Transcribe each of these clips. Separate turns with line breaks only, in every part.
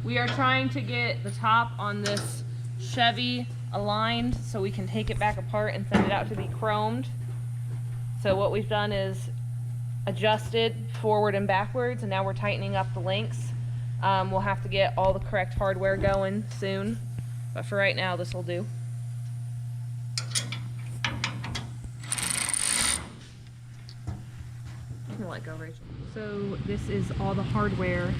We are trying to get the top on this Chevy aligned so we can take it back apart and send it out to be chromed. So what we've done is adjusted forward and backwards, and now we're tightening up the links. We'll have to get all the correct hardware going soon, but for right now this will do. I'm gonna let go, Rachel. So this is all the hardware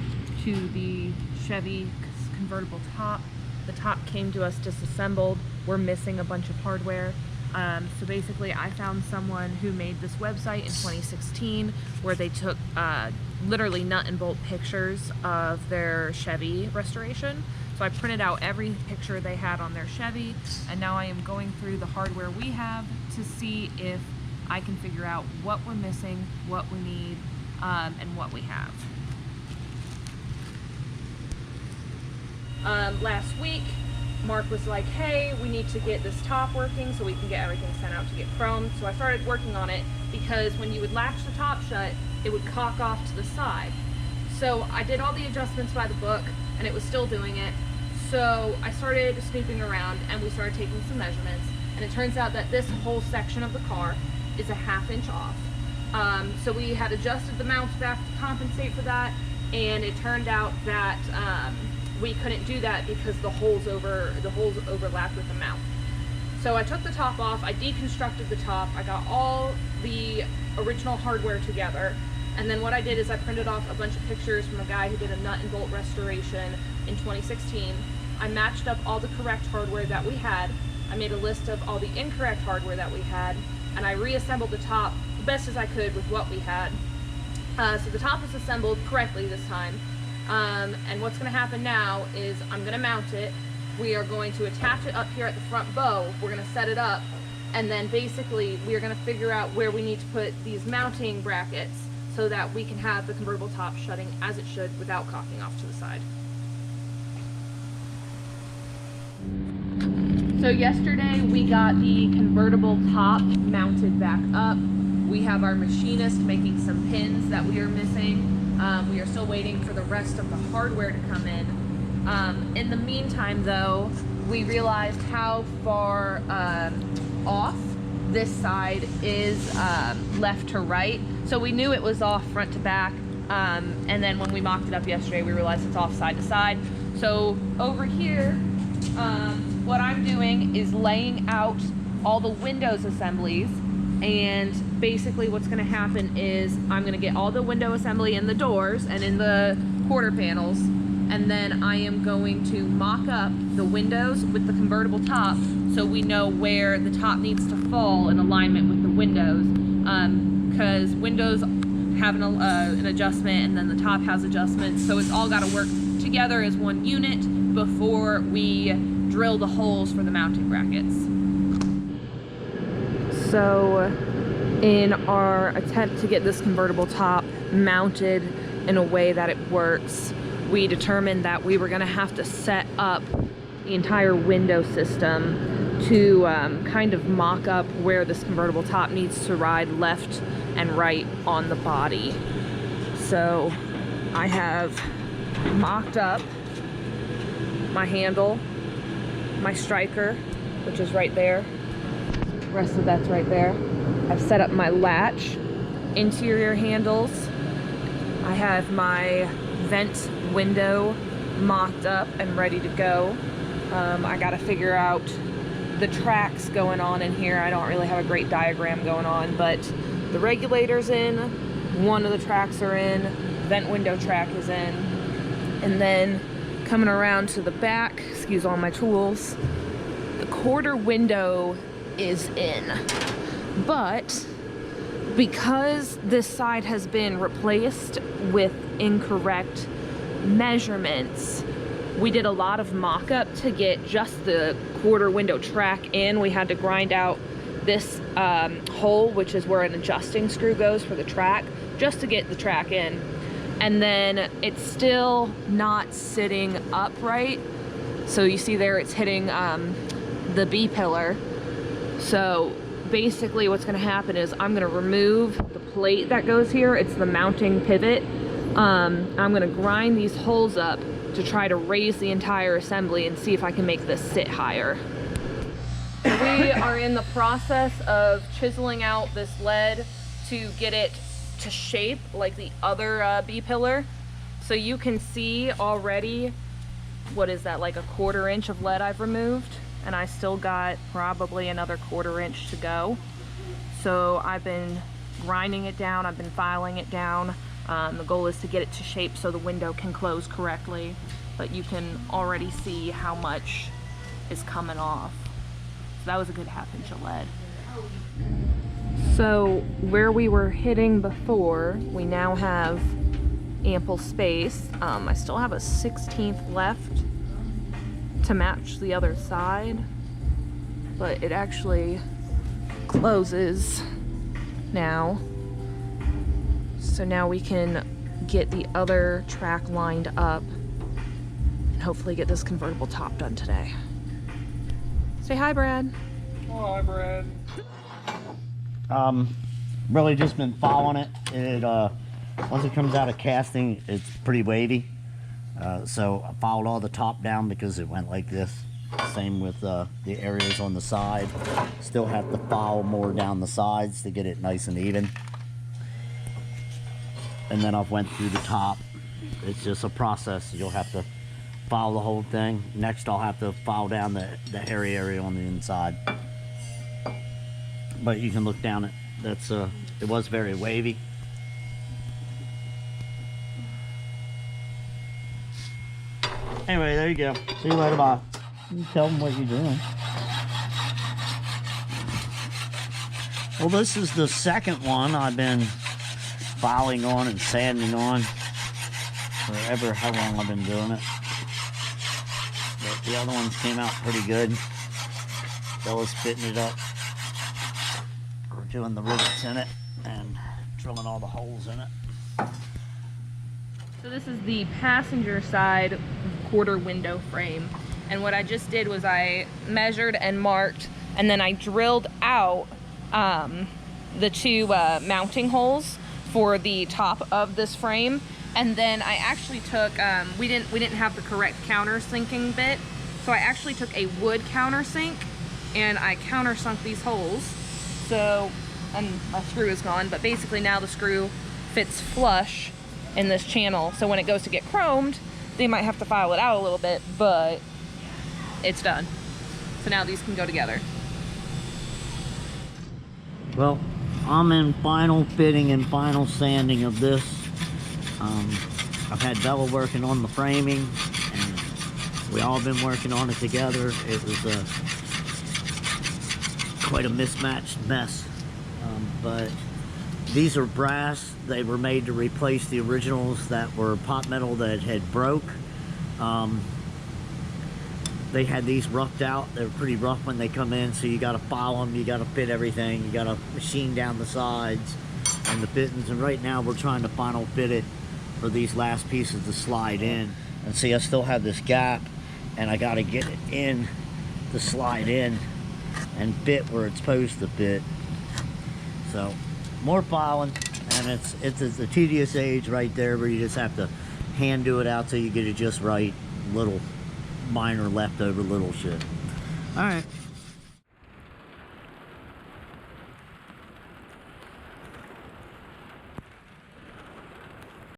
to the Chevy convertible top. The top came to us disassembled. We're missing a bunch of hardware. So basically I found someone who made this website in 2016 where they took literally nut and bolt pictures of their Chevy restoration. So I printed out every picture they had on their Chevy, and now I am going through the hardware we have to see if I can figure out what we're missing, what we need, and what we have. Last week, Mark was like, hey, we need to get this top working so we can get everything sent out to get chromed. So I started working on it because when you would latch the top shut, it would cock off to the side. So I did all the adjustments by the book and it was still doing it. So I started snooping around and we started taking some measurements, and it turns out that this whole section of the car is a ½ inch off. So we had adjusted the mounts back to compensate for that, and it turned out that we couldn't do that because the holes overlapped with the mount. So I took the top off, I deconstructed the top, I got all the original hardware together, and then what I did is I printed off a bunch of pictures from a guy who did a nut and bolt restoration in 2016. I matched up all the correct hardware that we had, I made a list of all the incorrect hardware that we had, and I reassembled the top the best as I could with what we had. So the top is assembled correctly this time. And what's going to happen now is I'm going to mount it. We are going to attach it up here at the front bow. We're going to set it up, and then basically we are going to figure out where we need to put these mounting brackets so that we can have the convertible top shutting as it should without cocking off to the side. So yesterday we got the convertible top mounted back up. We have our machinist making some pins that we are missing. We are still waiting for the rest of the hardware to come in. In the meantime though, we realized how far off this side is left to right. So we knew it was off front to back, and then when we mocked it up yesterday we realized it's off side to side. So over here, what I'm doing is laying out all the windows assemblies, and basically what's going to happen is I'm going to get all the window assembly in the doors and in the quarter panels, and then I am going to mock up the windows with the convertible top so we know where the top needs to fall in alignment with the windows, because windows have an adjustment and then the top has adjustments, so it's all got to work together as one unit before we drill the holes for the mounting brackets. So in our attempt to get this convertible top mounted in a way that it works, we determined that we were going to have to set up the entire window system to kind of mock up where this convertible top needs to ride left and right on the body. So I have mocked up my handle, my striker, which is right there. The rest of that's right there. I've set up my latch, interior handles. I have my vent window mocked up and ready to go. I gotta figure out the tracks going on in here. I don't really have a great diagram going on, but the regulator's in, one of the tracks are in, vent window track is in, and then coming around to the back, excuse all my tools, the quarter window is in. But because this side has been replaced with incorrect measurements, we did a lot of mock-up to get just the quarter window track in. We had to grind out this hole, which is where an adjusting screw goes for the track, just to get the track in. And then it's still not sitting upright. So you see there it's hitting the B pillar. So basically what's going to happen is I'm going to remove the plate that goes here. It's the mounting pivot. I'm going to grind these holes up to try to raise the entire assembly and see if I can make this sit higher. We are in the process of chiseling out this lead to get it to shape like the other B-pillar. So you can see already, what is that, like a 1/4 inch of lead I've removed, and I still got probably another 1/4 inch to go. So I've been grinding it down, I've been filing it down. The goal is to get it to shape so the window can close correctly, but you can already see how much is coming off. So that was a good 1/2 inch of lead. So where we were hitting before, we now have ample space. I still have a 1/16 left to match the other side, but it actually closes now. So now we can get the other track lined up and hopefully get this convertible top done today. Say hi, Brad.
Oh, hi, Brad.
Really just been following it. Once it comes out of casting, it's pretty wavy. So I followed all the top down because it went like this. Same with the areas on the side. Still have to follow more down the sides to get it nice and even. And then I've went through the top. It's just a process. You'll have to follow the whole thing. Next I'll have to follow down the hairy area on the inside. But you can look down it. It was very wavy. Anyway, there you go. See you later, bye. You tell them what you're doing. Well, this is the second one I've been filing on and sanding on forever, how long I've been doing it. But the other ones came out pretty good. Bella's fitting it up. We're doing the rivets in it and drilling all the holes in it.
So this is the passenger side 1/4 window frame. And what I just did was I measured and marked, and then I drilled out the 2 mounting holes for the top of this frame. And then I actually took, we didn't have the correct countersinking bit, so I actually took a wood countersink and I countersunk these holes. So, and my screw is gone, but basically now the screw fits flush in this channel. So when it goes to get chromed, they might have to file it out a little bit, but it's done. So now these can go together.
Well, I'm in final fitting and final sanding of this. I've had Bella working on the framing, and we all been working on it together. It was quite a mismatched mess, but these are brass. They were made to replace the originals that were pot metal that had broke. They had these roughed out. They're pretty rough when they come in, so you got to file them, you got to fit everything, you got to machine down the sides and the fittings. And right now we're trying to final fit it for these last pieces to slide in. And see, I still have this gap, and I got to get it in to slide in and fit where it's supposed to fit. So more filing, and it's a tedious age right there where you just have to hand do it out till you get it just right. Little minor leftover little shit. All right.